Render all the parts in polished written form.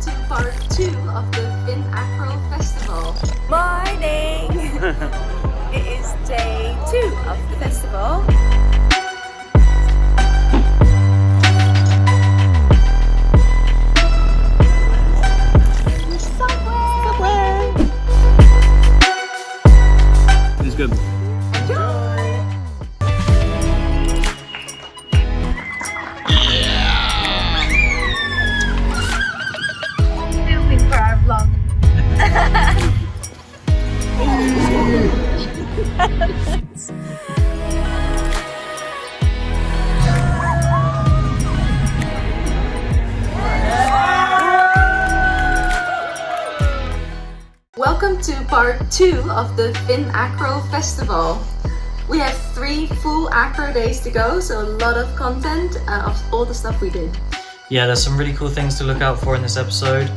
to part 2 of the Acro Festival. Morning! It is day 2 of the festival. Subway! It's good. Enjoy! Filming for our vlog. Welcome to part 2 of the Acro Festival. We have 3 full Acro days to go, so a lot of content of all the stuff we did. Yeah, there's some really cool things to look out for in this episode.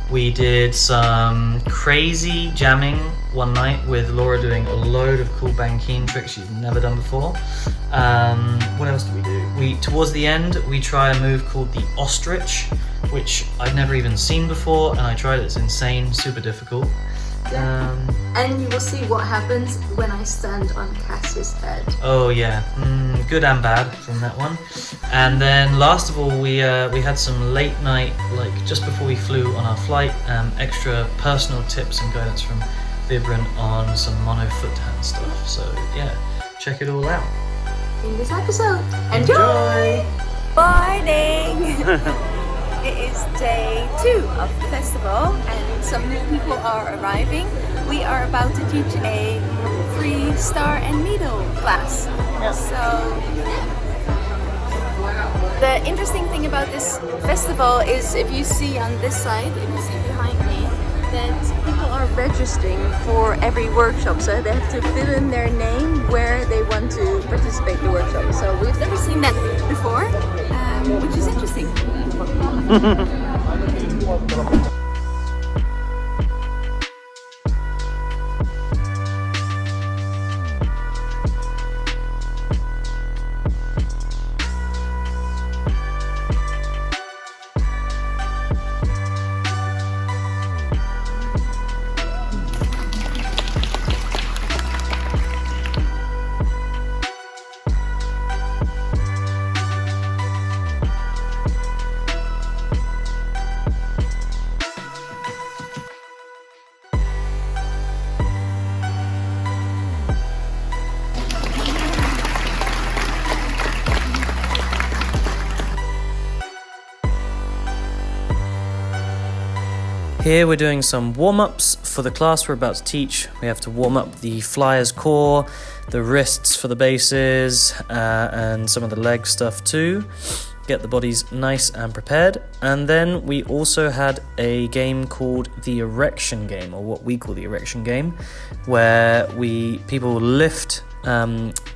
We did some crazy jamming one night with Laura doing a load of cool Banquine tricks she's never done before. What else did we do? Towards the end, we try a move called the ostrich, which I've never even seen before, and I tried it. It's insane, super difficult. Yeah. And you will see what happens when I stand on Cass's head. Oh yeah, good and bad from that one. And then last of all, we had some late night, like just before we flew on our flight, extra personal tips and guidance from Vibrant on some mono foot hand stuff. So yeah, check it all out. In this episode, enjoy! Morning! It is day 2 of the festival and some new people are arriving. We are about to teach a free star and needle class. So the interesting thing about this festival is, if you see on this side, if you see behind me, that people are registering for every workshop, so they have to fill in their name where they want to participate in the workshop. So we've never seen that before, which is interesting. Here we're doing some warm-ups for the class we're about to teach. We have to warm up the flyer's core, the wrists for the bases, and some of the leg stuff too. Get the bodies nice and prepared. And then we also had a game called the erection game, or what we call the erection game, where people lift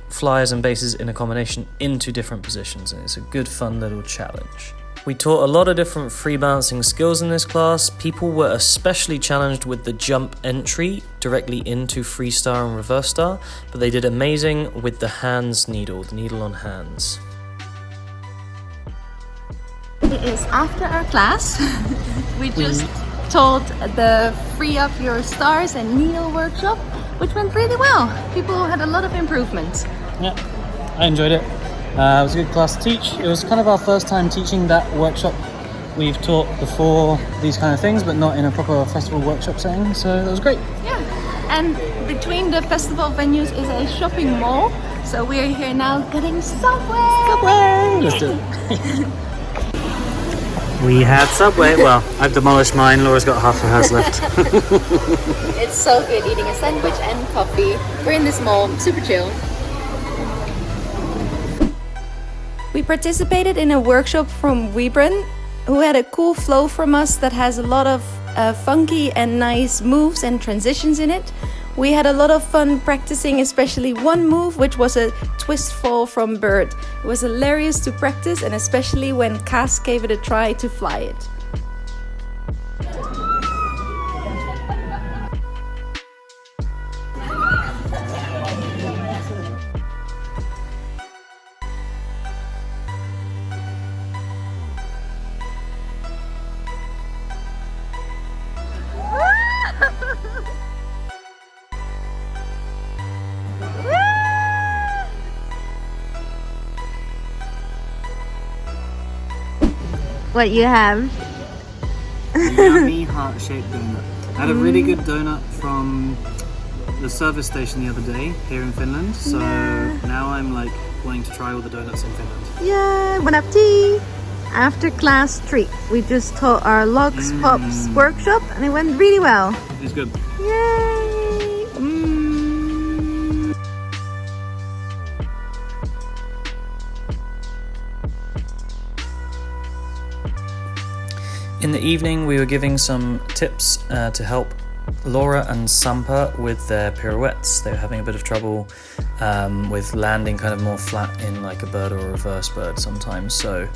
flyers and bases in a combination into different positions, and it's a good fun little challenge. We taught a lot of different free balancing skills in this class. People were especially challenged with the jump entry directly into free star and reverse star, but they did amazing with the hands needle, the needle on hands. It is after our class. We just taught the free up your stars and needle workshop, which went really well. People had a lot of improvements. Yeah, I enjoyed it. It was a good class to teach. It was kind of our first time teaching that workshop. We've taught before these kind of things, but not in a proper festival workshop setting, so that was great. Yeah, and between the festival venues is a shopping mall, so we're here now getting Subway! Let's do it. We had Subway. Well, I've demolished mine. Laura's got half of hers left. It's so good eating a sandwich and coffee. We're in this mall, super chill. We participated in a workshop from Wiebren, who had a cool flow from us that has a lot of funky and nice moves and transitions in it. We had a lot of fun practicing, especially one move, which was a twist fall from bird. It was hilarious to practice, and especially when Cass gave it a try to fly it. what you have. Yummy heart-shaped donut. I had a really good donut from the service station the other day here in Finland, so now I'm like wanting to try all the donuts in Finland. Yeah, bon appetit! After class treat, we just taught our Logs Pops workshop and it went really well. It's good. Yay! In the evening, we were giving some tips to help Laura and Sampa with their pirouettes. They were having a bit of trouble with landing kind of more flat in like a bird or a reverse bird sometimes. So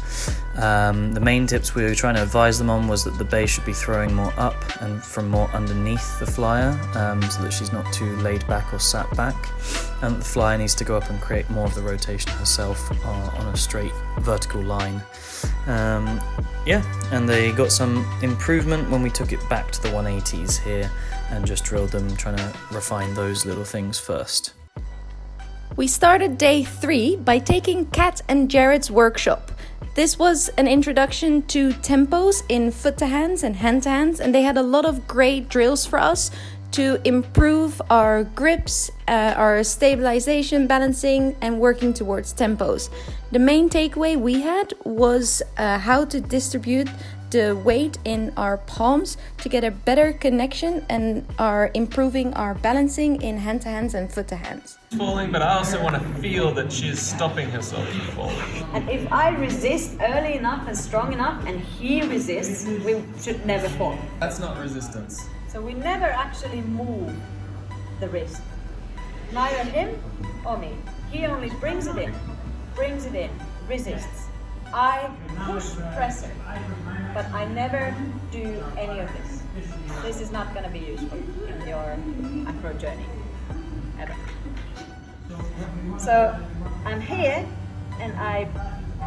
the main tips we were trying to advise them on was that the base should be throwing more up and from more underneath the flyer, so that she's not too laid back or sat back, and the flyer needs to go up and create more of the rotation herself on a straight vertical line. Yeah, and they got some improvement when we took it back to the 180s here and just drilled them, trying to refine those little things first. We started day 3 by taking Kat and Jared's workshop. This was an introduction to tempos in foot to hands and hand to hands, and they had a lot of great drills for us to improve our grips, our stabilization, balancing, and working towards tempos. The main takeaway we had was how to distribute the weight in our palms to get a better connection and are improving our balancing in hand to hands and foot to hands. Falling, but I also want to feel that she's stopping herself from falling. And if I resist early enough and strong enough and he resists, we should never fall. That's not resistance. So we never actually move the wrist. Neither him or me. He only brings it in, resists. I push pressure, but I never do any of this. This is not going to be useful in your acro journey, ever. So I'm here and I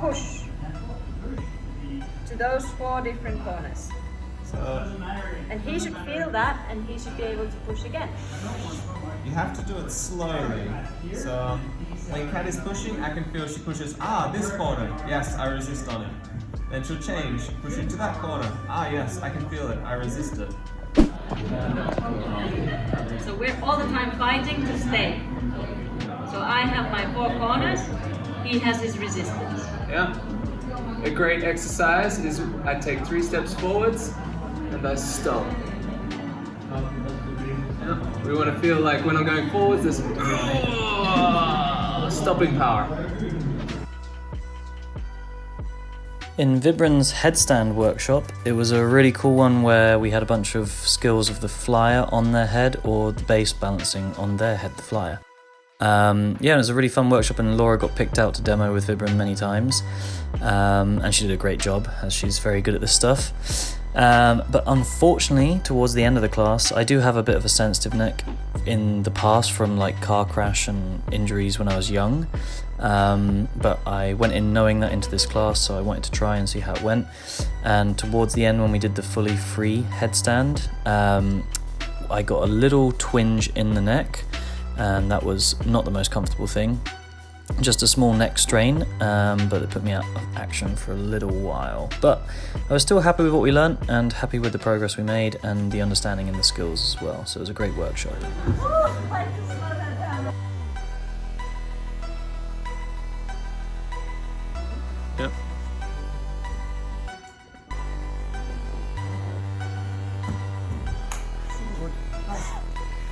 push to those 4 different corners. And he should feel that and he should be able to push again. You have to do it slowly. So when Kat is pushing, I can feel she pushes, this corner. Yes, I resist on it. Then she'll change, push it to that corner. Yes, I can feel it. I resist it. So we're all the time fighting to stay. So I have my 4 corners, he has his resistance. Yeah. A great exercise is I take 3 steps forwards and I stop. Yeah. We want to feel like when I'm going forwards, there's stopping power. In Vibran's headstand workshop, it was a really cool one where we had a bunch of skills of the flyer on their head or the base balancing on their head, the flyer. It was a really fun workshop, and Laura got picked out to demo with Vibran many times, and she did a great job as she's very good at this stuff. But unfortunately, towards the end of the class, I do have a bit of a sensitive neck in the past from like car crash and injuries when I was young. But I went in knowing that into this class, so I wanted to try and see how it went. And towards the end, when we did the fully free headstand, I got a little twinge in the neck, and that was not the most comfortable thing. Just a small neck strain, but it put me out of action for a little while. But I was still happy with what we learnt and happy with the progress we made and the understanding and the skills as well. So it was a great workshop. Yep.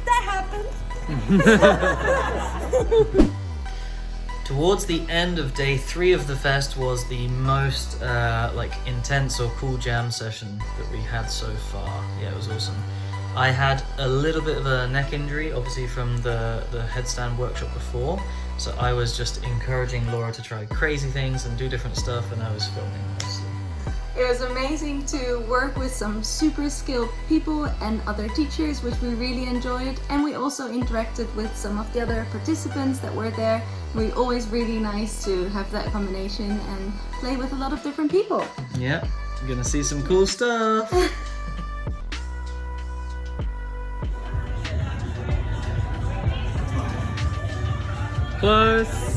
That happened! Towards the end of day 3 of the fest was the most intense or cool jam session that we had so far. Yeah, it was awesome. I had a little bit of a neck injury, obviously from the headstand workshop before, so I was just encouraging Laura to try crazy things and do different stuff, and I was filming mostly. It was amazing to work with some super skilled people and other teachers, which we really enjoyed, and we also interacted with some of the other participants that were there. It was always really nice to have that combination and play with a lot of different people. Yeah, you're gonna see some cool stuff. Close.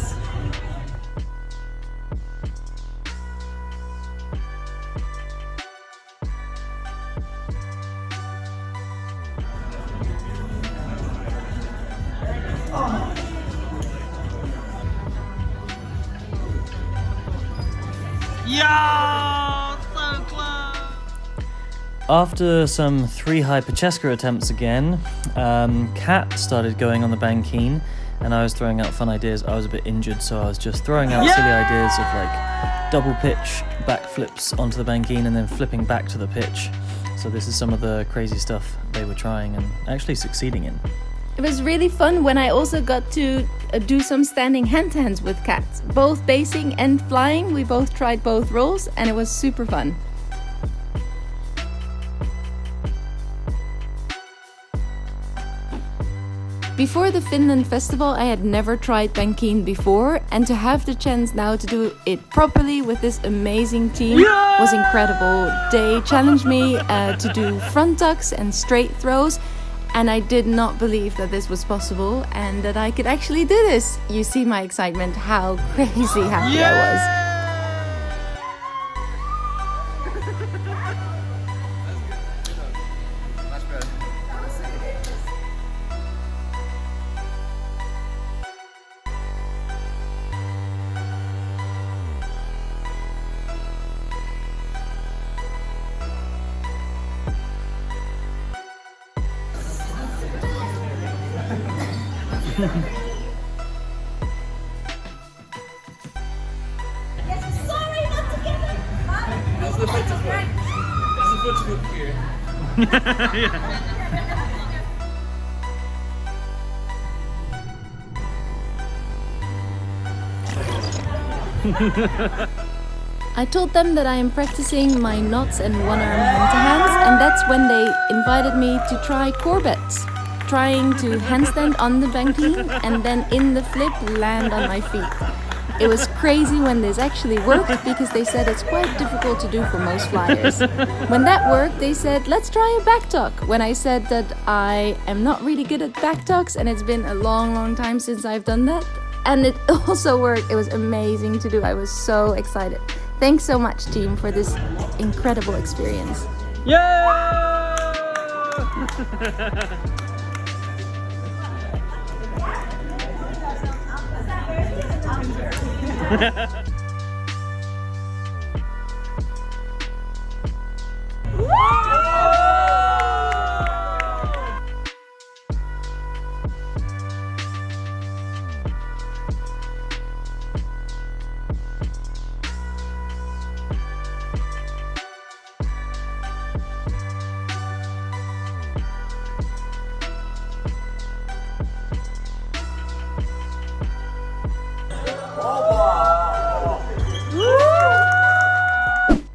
After some 3 hyperchesca attempts again, Kat started going on the Banquine, and I was throwing out fun ideas. I was a bit injured, so I was just throwing out silly ideas of like double pitch backflips onto the Banquine and then flipping back to the pitch. So this is some of the crazy stuff they were trying and actually succeeding in. It was really fun when I also got to do some standing hand-to-hands with cats. Both basing and flying, we both tried both roles and it was super fun. Before the Finland festival, I had never tried Banquine before, and to have the chance now to do it properly with this amazing team was incredible. They challenged me to do front tucks and straight throws, and I did not believe that this was possible and that I could actually do this. You see my excitement, how crazy happy I was. I told them that I am practicing my knots and one-arm hand-to-hands, and that's when they invited me to try Corbets, trying to handstand on the Banquine and then in the flip land on my feet. It was crazy when this actually worked because they said it's quite difficult to do for most flyers. When that worked, they said, let's try a back tuck. When I said that I am not really good at back tucks and it's been a long time since I've done that. And it also worked. It was amazing to do. I was so excited. Thanks so much, team, for this incredible experience. Yeah!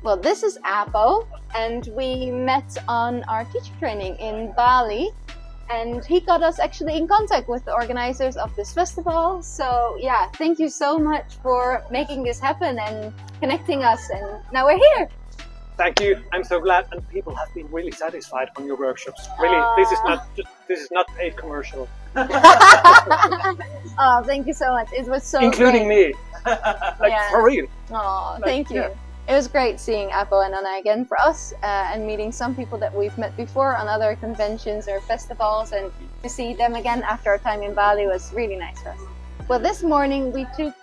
Well, this is Aapo, and we met on our teacher training in Bali, and he got us actually in contact with the organizers of this festival. So yeah, thank you so much for making this happen and connecting us, and now we're here. Thank you. I'm so glad, and people have been really satisfied on your workshops. Really, this is not paid commercial. Oh, thank you so much. It was so including great. me. For real. Oh, thank you. Yeah. It was great seeing Aapo and Anna again for us, and meeting some people that we've met before on other conventions or festivals, and to see them again after our time in Bali was really nice for us. Well, this morning we took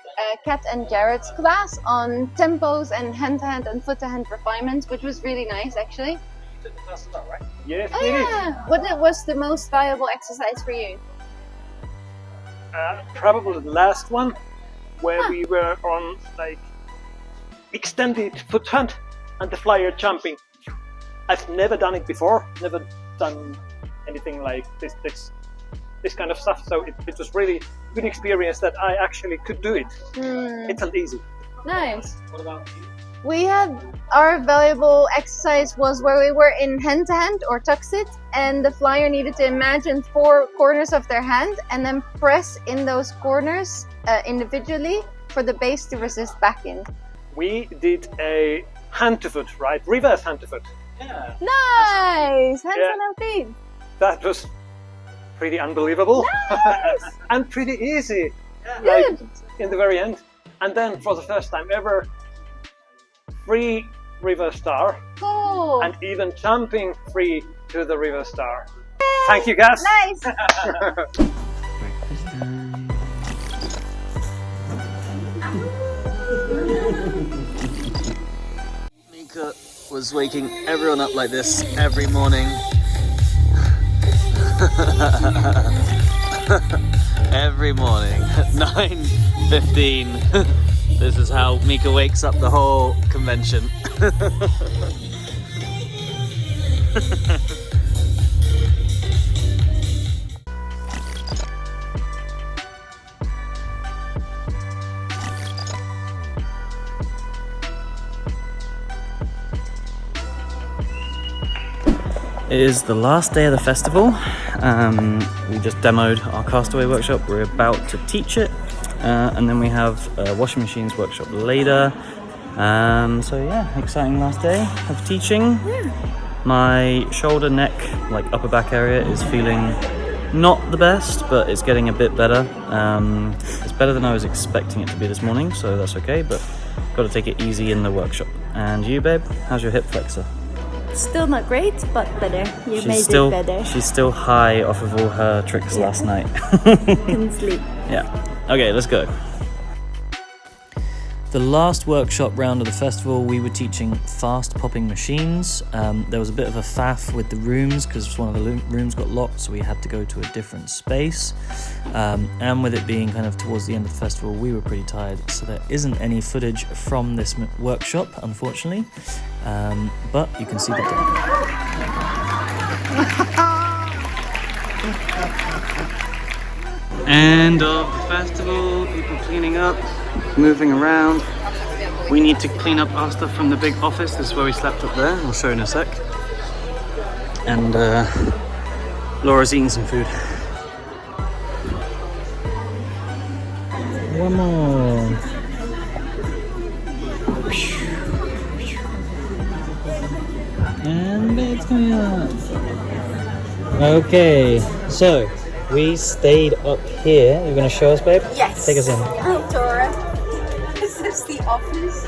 Kat and Jared's class on tempos and hand-to-hand and foot-to-hand refinements, which was really nice actually. Yes, Oh yeah! What was the most valuable exercise for you? probably the last one, where we were on like extended foot hand and the flyer jumping. I've never done it before, never done anything like this kind of stuff, so it was really good experience that I actually could do it. It's not easy. Nice. What about you? We had our valuable exercise was where we were in hand-to-hand or tuck sit, and the flyer needed to imagine 4 corners of their hand and then press in those corners individually for the base to resist back in. We did a hand to foot, right? Reverse hand to foot. Yeah. Nice! Hands on our feet. That was pretty unbelievable. Nice. And pretty easy. Good. Like, in the very end. And then for the first time ever, free reverse star. Cool. And even jumping free to the reverse star. Yay. Thank you, guys. Nice. Breakfast time. Mika was waking everyone up like this every morning. Every morning at 9:15. This is how Mika wakes up the whole convention. It is the last day of the festival. We just demoed our castaway workshop. We're about to teach it, and then we have a washing machines workshop later. So yeah, exciting last day of teaching. My shoulder, neck, like upper back area is feeling not the best, but it's getting a bit better. It's better than I was expecting it to be this morning, so that's okay, but got to take it easy in the workshop. And you, babe, how's your hip flexor? Still not great, but better. You made still, it better. She's still high off of all her tricks last night. Couldn't sleep. Yeah. Okay, let's go. The last workshop round of the festival, we were teaching fast popping machines. There was a bit of a faff with the rooms because one of the rooms got locked, so we had to go to a different space. And with it being kind of towards the end of the festival, we were pretty tired, so there isn't any footage from this workshop, unfortunately. But you can see the demo. End of the festival, people cleaning up, moving around. We need to clean up our stuff from the big office. This is where we slept up there. I'll show you in a sec. And Laura's eating some food. One more. And babe's coming up. Okay, so we stayed up here. You're going to show us, babe? Yes. Take us in. Hi, Dora. This is the office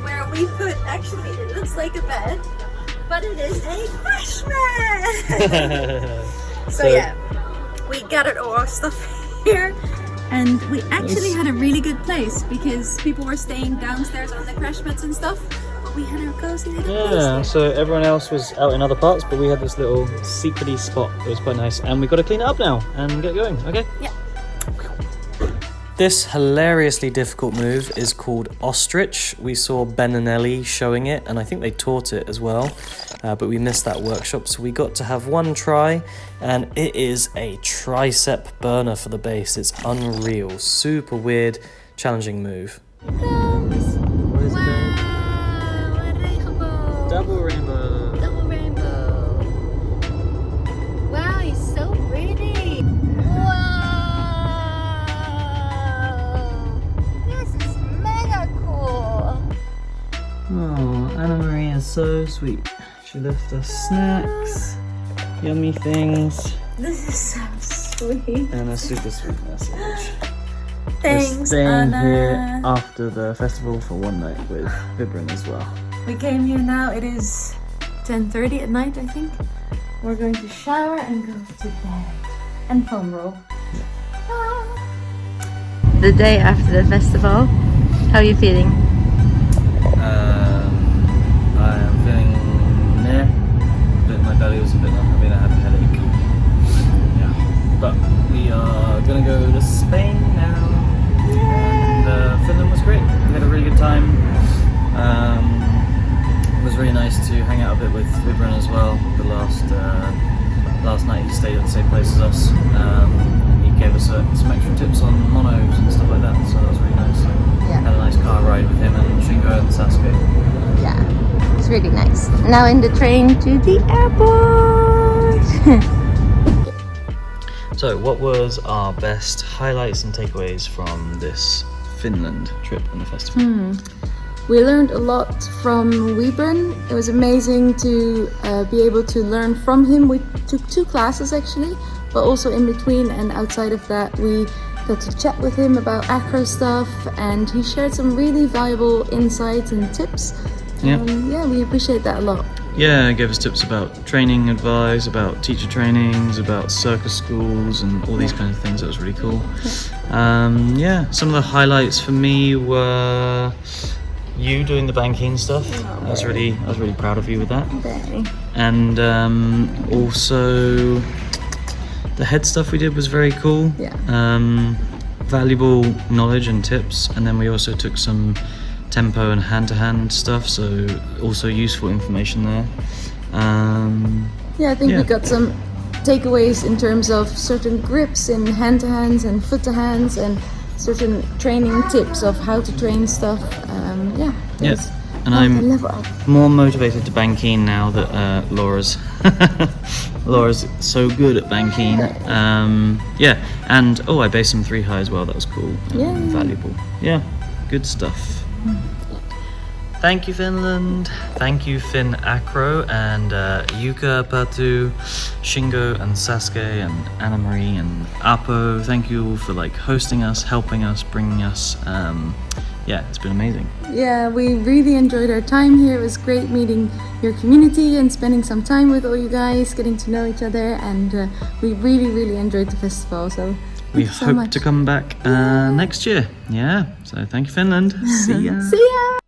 where we put, actually, it looks like a bed, but it is a crash mat. So yeah, we gathered all our stuff here, and we actually had a really good place because people were staying downstairs on the crash mats and stuff. We had our cozy little place there. So everyone else was out in other parts, but we had this little secrety spot. It was quite nice, and we've got to clean it up now and get going. Okay? Yeah. This hilariously difficult move is called ostrich. We saw Ben and Ellie showing it, and I think they taught it as well, but we missed that workshop, so we got to have one try, and it is a tricep burner for the base. It's unreal, super weird, challenging move. Double rainbow. Double rainbow. Wow, he's so pretty. Wow. This is mega cool. Oh, Anna Marie is so sweet. She left us snacks, yummy things, This is so sweet. and a super sweet message. Thanks, We're staying Anna. here after the festival for one night with Vibram as well. We came here now. It is 10:30 at night, I think. We're going to shower and go to bed and foam roll. The day after the festival, how are you feeling? I am feeling meh. My belly was a bit numb. I had a headache. Yeah. But we are gonna go to Spain now. And Finland was great. We had a really good time. It was really nice to hang out a bit with Vibram as well. The last night he stayed at the same place as us. He gave us some extra tips on monos and stuff like that, so that was really nice. Yeah. Had a nice car ride with him and Shingo and Sasuke. Yeah, it's really nice. Now in the train to the airport. So, what was our best highlights and takeaways from this Finland trip and the festival? We learned a lot from Wiebren. It was amazing to be able to learn from him. We took 2 classes actually, but also in between and outside of that we got to chat with him about Acro stuff, and he shared some really valuable insights and tips. Yeah. Yeah, we appreciate that a lot. Yeah, gave us tips about training advice, about teacher trainings, about circus schools and all these kinds of things. That was really cool. Yeah, some of the highlights for me were you doing the Banquine stuff. I was really proud of you with that. Okay. And also the head stuff we did was very cool. Yeah. Valuable knowledge and tips. And then we also took some tempo and hand-to-hand stuff, so also useful information there. Yeah, I think Yeah. we got some takeaways in terms of certain grips in hand-to-hands and foot-to-hands, and certain training tips of how to train stuff. Yeah. Yeah. it's And quite a I'm level up. more motivated to Banquine now that Laura's so good at Banquine. Yeah, and I based some 3 high as well. That was cool. Yeah. Valuable. Yeah, good stuff. Thank you, Finland. Thank you, Finn Acro and Yuka, Patu, Shingo, and Sasuke, and Anna Marie, and Aapo. Thank you all for hosting us, helping us, bringing us. Yeah, it's been amazing. Yeah, we really enjoyed our time here. It was great meeting your community and spending some time with all you guys, getting to know each other, and we really enjoyed the festival. So We thank you so hope much. to come back next year. Yeah, so thank you, Finland. See ya. See ya!